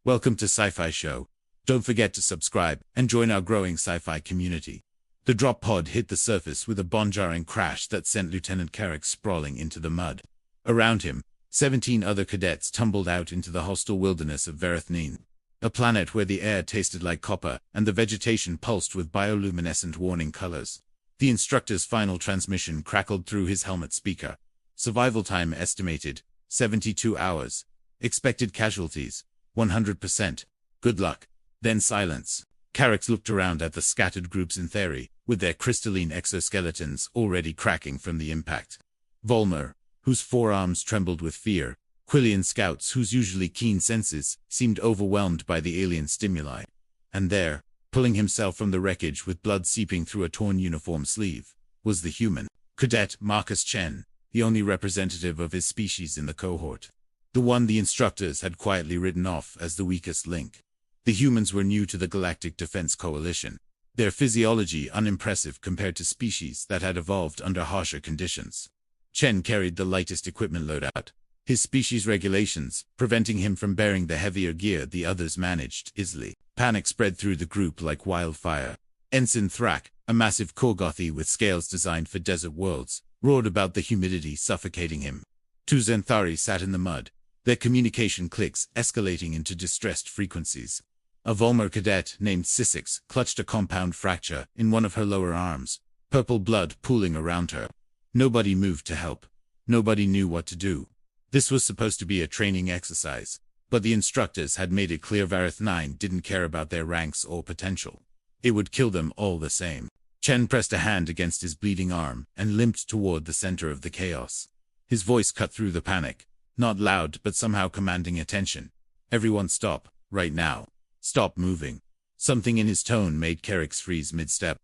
Welcome to Sci-Fi Show. Don't forget to subscribe and join our growing sci-fi community. The drop pod hit the surface with a bone-jarring crash that sent Lieutenant Carrick sprawling into the mud. Around him, 17 other cadets tumbled out into the hostile wilderness of Verethnin, a planet where the air tasted like copper and the vegetation pulsed with bioluminescent warning colors. The instructor's final transmission crackled through his helmet speaker. Survival time estimated, 72 hours. Expected casualties, 100%. Good luck. Then silence. Carrick looked around at the scattered groups in theory, with their crystalline exoskeletons already cracking from the impact. Volmer, whose forearms trembled with fear. Quillian scouts whose usually keen senses seemed overwhelmed by the alien stimuli. And there, pulling himself from the wreckage with blood seeping through a torn uniform sleeve, was the human. Cadet Marcus Chen, the only representative of his species in the cohort. The one the instructors had quietly written off as the weakest link. The humans were new to the Galactic Defense Coalition, their physiology unimpressive compared to species that had evolved under harsher conditions. Chen carried the lightest equipment loadout, his species regulations preventing him from bearing the heavier gear the others managed easily. Panic spread through the group like wildfire. Ensign Thrak, a massive Korgothi with scales designed for desert worlds, roared about the humidity suffocating him. Two Zenthari sat in the mud, their communication clicks escalating into distressed frequencies. A Volmer cadet named Sissix clutched a compound fracture in one of her lower arms, purple blood pooling around her. Nobody moved to help. Nobody knew what to do. This was supposed to be a training exercise, but the instructors had made it clear Verethnin didn't care about their ranks or potential. It would kill them all the same. Chen pressed a hand against his bleeding arm and limped toward the center of the chaos. His voice cut through the panic. Not loud, but somehow commanding attention. Everyone stop, right now. Stop moving. Something in his tone made Carrick freeze mid-step.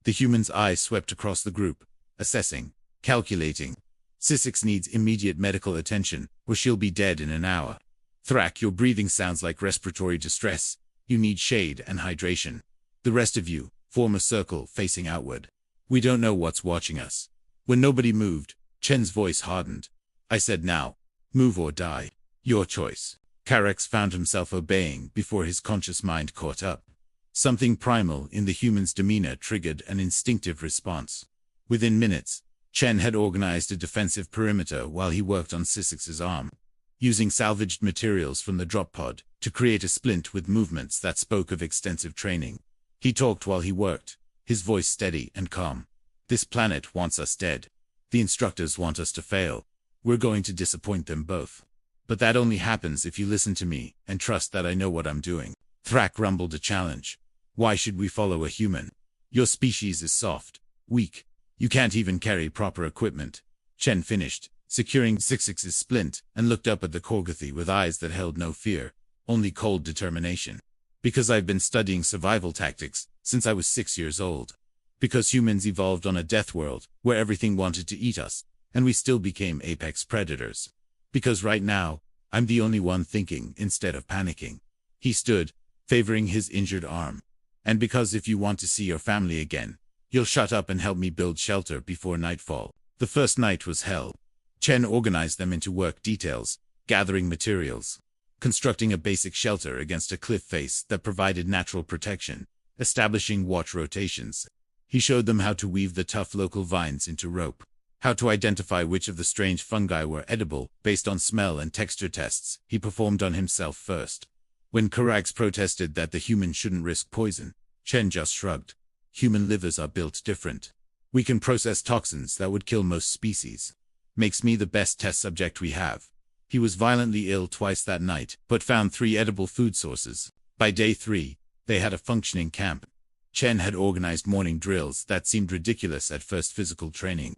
The human's eye swept across the group, assessing, calculating. Sissix needs immediate medical attention, or she'll be dead in an hour. Thrak, your breathing sounds like respiratory distress. You need shade and hydration. The rest of you, form a circle facing outward. We don't know what's watching us. When nobody moved, Chen's voice hardened. I said now. Move or die. Your choice. Carrick found himself obeying before his conscious mind caught up. Something primal in the human's demeanor triggered an instinctive response. Within minutes, Chen had organized a defensive perimeter while he worked on Sissix's arm, using salvaged materials from the drop pod to create a splint with movements that spoke of extensive training. He talked while he worked, his voice steady and calm. This planet wants us dead. The instructors want us to fail. We're going to disappoint them both. But that only happens if you listen to me and trust that I know what I'm doing. Thrak rumbled a challenge. Why should we follow a human? Your species is soft, weak. You can't even carry proper equipment. Chen finished, securing Sissix's splint, and looked up at the Korgothi with eyes that held no fear, only cold determination. Because I've been studying survival tactics since I was 6 years old. Because humans evolved on a death world where everything wanted to eat us, and we still became apex predators. Because right now, I'm the only one thinking instead of panicking. He stood, favoring his injured arm. And because if you want to see your family again, you'll shut up and help me build shelter before nightfall. The first night was hell. Chen organized them into work details, gathering materials, constructing a basic shelter against a cliff face that provided natural protection, establishing watch rotations. He showed them how to weave the tough local vines into rope. How to identify which of the strange fungi were edible based on smell and texture tests he performed on himself first. When Karax protested that the human shouldn't risk poison, Chen just shrugged. Human livers are built different. We can process toxins that would kill most species. Makes me the best test subject we have. He was violently ill twice that night, but found 3 edible food sources. By day 3, they had a functioning camp. Chen had organized morning drills that seemed ridiculous at first: physical training,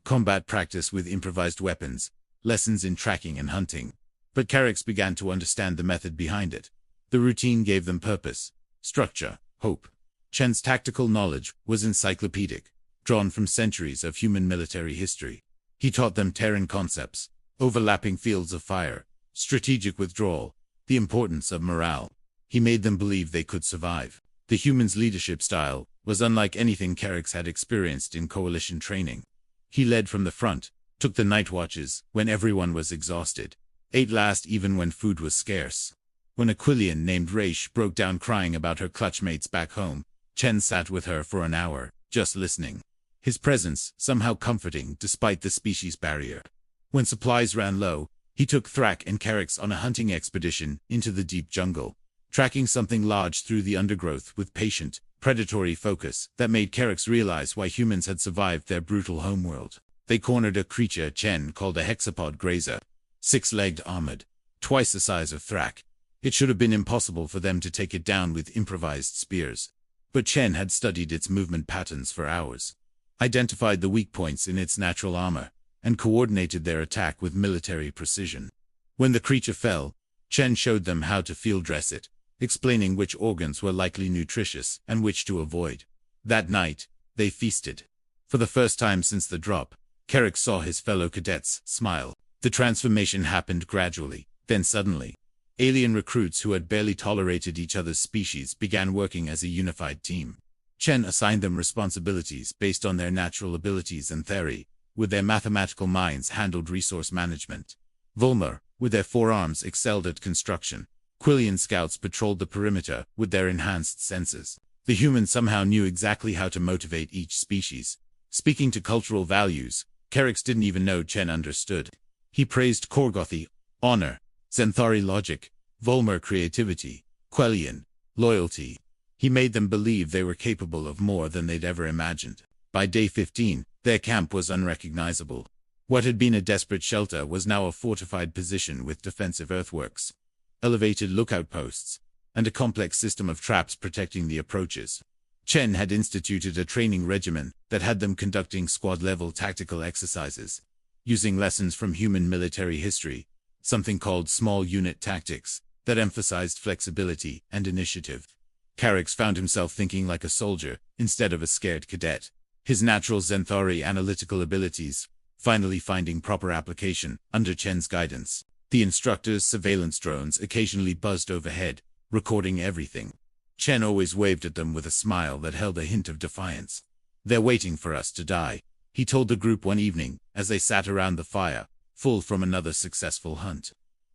combat practice with improvised weapons, lessons in tracking and hunting. But Carrick began to understand the method behind it. The routine gave them purpose, structure, hope. Chen's tactical knowledge was encyclopedic, drawn from centuries of human military history. He taught them Terran concepts, overlapping fields of fire, strategic withdrawal, the importance of morale. He made them believe they could survive. The humans' leadership style was unlike anything Carrick had experienced in coalition training. He led from the front, took the night watches when everyone was exhausted, ate last even when food was scarce. When a Quillian named Raish broke down crying about her clutchmates back home, Chen sat with her for an hour, just listening. His presence somehow comforting despite the species barrier. When supplies ran low, he took Thrak and Carix on a hunting expedition into the deep jungle, tracking something large through the undergrowth with patient, predatory focus that made Carix realize why humans had survived their brutal homeworld. They cornered a creature Chen called a hexapod grazer, 6-legged armored, twice the size of Thrak. It should have been impossible for them to take it down with improvised spears. But Chen had studied its movement patterns for hours, identified the weak points in its natural armor, and coordinated their attack with military precision. When the creature fell, Chen showed them how to field dress it, explaining which organs were likely nutritious and which to avoid. That night, they feasted. For the first time since the drop, Carrick saw his fellow cadets smile. The transformation happened gradually, then suddenly. Alien recruits who had barely tolerated each other's species began working as a unified team. Chen assigned them responsibilities based on their natural abilities and theory, with their mathematical minds handled resource management. Volmer, with their forearms, excelled at construction. Quillian scouts patrolled the perimeter with their enhanced senses. The humans somehow knew exactly how to motivate each species. Speaking to cultural values, Carrick didn't even know Chen understood. He praised Korgothi, honor, Zenthari logic, Volmer creativity, Quellian, loyalty. He made them believe they were capable of more than they'd ever imagined. By day 15, their camp was unrecognizable. What had been a desperate shelter was now a fortified position with defensive earthworks, elevated lookout posts, and a complex system of traps protecting the approaches. Chen had instituted a training regimen that had them conducting squad-level tactical exercises, using lessons from human military history, something called small unit tactics, that emphasized flexibility and initiative. Carrick found himself thinking like a soldier instead of a scared cadet. His natural Zenthari analytical abilities finally finding proper application under Chen's guidance. The instructor's surveillance drones occasionally buzzed overhead, recording everything. Chen always waved at them with a smile that held a hint of defiance. "They're waiting for us to die," he told the group one evening as they sat around the fire, full from another successful hunt.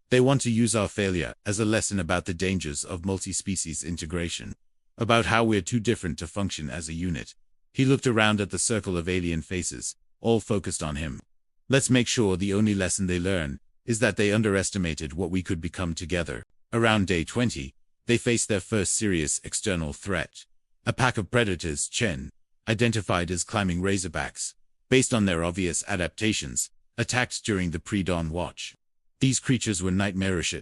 "They want to use our failure as a lesson about the dangers of multi-species integration, about how we're too different to function as a unit." He looked around at the circle of alien faces, all focused on him. "Let's make sure the only lesson they learn is that they underestimated what we could become together." Around day 20, they faced their first serious external threat. A pack of predators Chen identified as climbing razorbacks, based on their obvious adaptations, attacked during the pre-dawn watch. These creatures were nightmarish,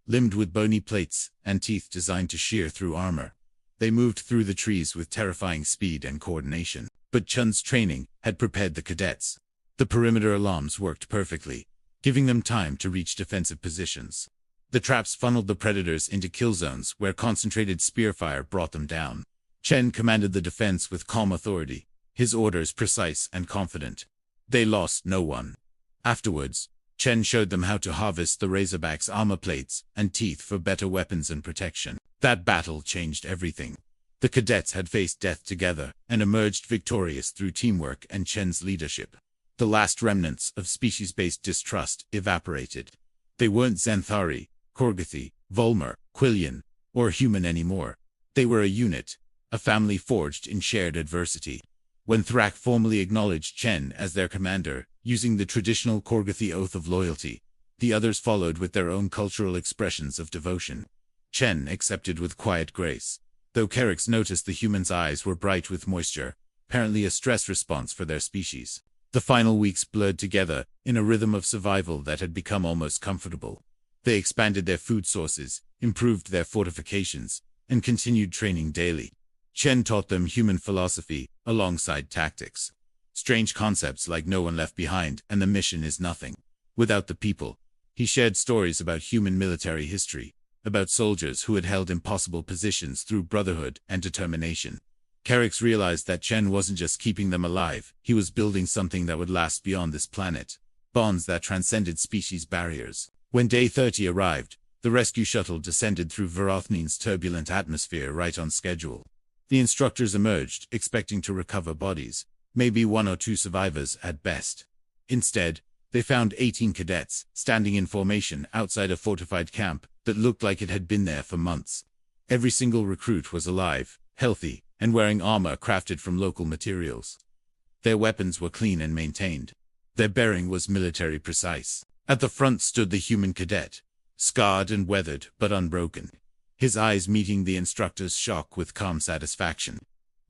limbed with bony plates and teeth designed to shear through armor. They moved through the trees with terrifying speed and coordination. But Chen's training had prepared the cadets. The perimeter alarms worked perfectly, giving them time to reach defensive positions. The traps funneled the predators into kill zones where concentrated spear fire brought them down. Chen commanded the defense with calm authority, his orders precise and confident. They lost no one. Afterwards, Chen showed them how to harvest the Razorback's armor plates and teeth for better weapons and protection. That battle changed everything. The cadets had faced death together and emerged victorious through teamwork and Chen's leadership. The last remnants of species-based distrust evaporated. They weren't Zenthari, Korgothi, Volmer, Quillian, or human anymore. They were a unit, a family forged in shared adversity. When Thrak formally acknowledged Chen as their commander, using the traditional Korgothi oath of loyalty, the others followed with their own cultural expressions of devotion. Chen accepted with quiet grace, though Carrick noticed the humans' eyes were bright with moisture, apparently a stress response for their species. The final weeks blurred together in a rhythm of survival that had become almost comfortable. They expanded their food sources, improved their fortifications, and continued training daily. Chen taught them human philosophy alongside tactics. Strange concepts like no one left behind and the mission is nothing without the people. He shared stories about human military history, about soldiers who had held impossible positions through brotherhood and determination. Carrick realized that Chen wasn't just keeping them alive, he was building something that would last beyond this planet. Bonds that transcended species barriers. When day 30 arrived, the rescue shuttle descended through Varathnin's turbulent atmosphere right on schedule. The instructors emerged, expecting to recover bodies, maybe one or two survivors at best. Instead, They found 18 cadets standing in formation outside a fortified camp that looked like it had been there for months. Every single recruit was alive, healthy, and wearing armor crafted from local materials. Their weapons were clean and maintained. Their bearing was military precise. At the front stood the human cadet, scarred and weathered but unbroken, his eyes meeting the instructor's shock with calm satisfaction.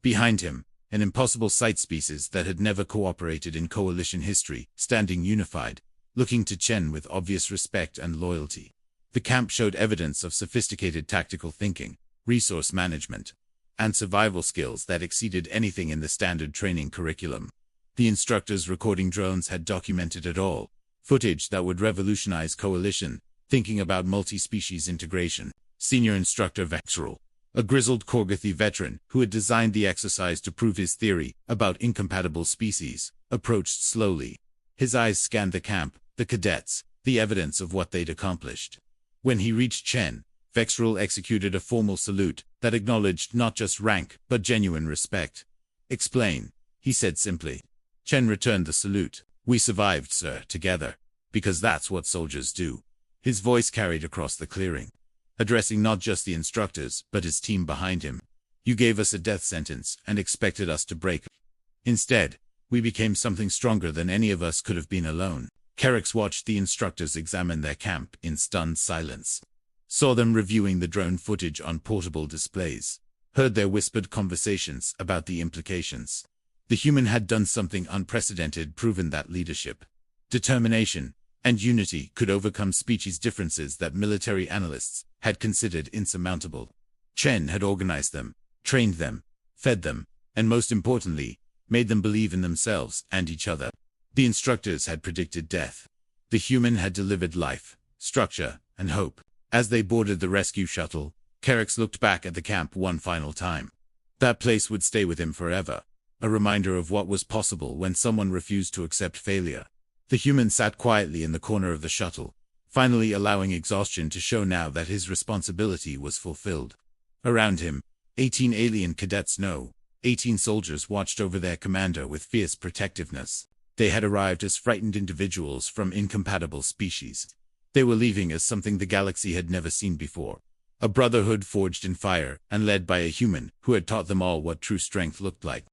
Behind him, an impossible sight species that had never cooperated in coalition history, standing unified, looking to Chen with obvious respect and loyalty. The camp showed evidence of sophisticated tactical thinking, resource management, and survival skills that exceeded anything in the standard training curriculum. The instructors' recording drones had documented it all, footage that would revolutionize coalition thinking about multi-species integration. Senior instructor Vexral, a grizzled Korgothi veteran who had designed the exercise to prove his theory about incompatible species, approached slowly. His eyes scanned the camp, the cadets, the evidence of what they'd accomplished. When he reached Chen, Vexral executed a formal salute that acknowledged not just rank but genuine respect. "Explain," he said simply. Chen returned the salute. "We survived, sir, together, because that's what soldiers do." His voice carried across the clearing, addressing not just the instructors, but his team behind him. "You gave us a death sentence and expected us to break. Instead, we became something stronger than any of us could have been alone." Carrick's watched the instructors examine their camp in stunned silence, saw them reviewing the drone footage on portable displays, heard their whispered conversations about the implications. The human had done something unprecedented, proven that leadership, determination, and unity could overcome species differences that military analysts had considered insurmountable. Chen had organized them, trained them, fed them, and most importantly, made them believe in themselves and each other. The instructors had predicted death. The human had delivered life, structure, and hope. As they boarded the rescue shuttle, Carrick looked back at the camp one final time. That place would stay with him forever, a reminder of what was possible when someone refused to accept failure. The human sat quietly in the corner of the shuttle, finally allowing exhaustion to show now that his responsibility was fulfilled. Around him, 18 alien cadets 18 soldiers watched over their commander with fierce protectiveness. They had arrived as frightened individuals from incompatible species. They were leaving as something the galaxy had never seen before. A brotherhood forged in fire and led by a human who had taught them all what true strength looked like.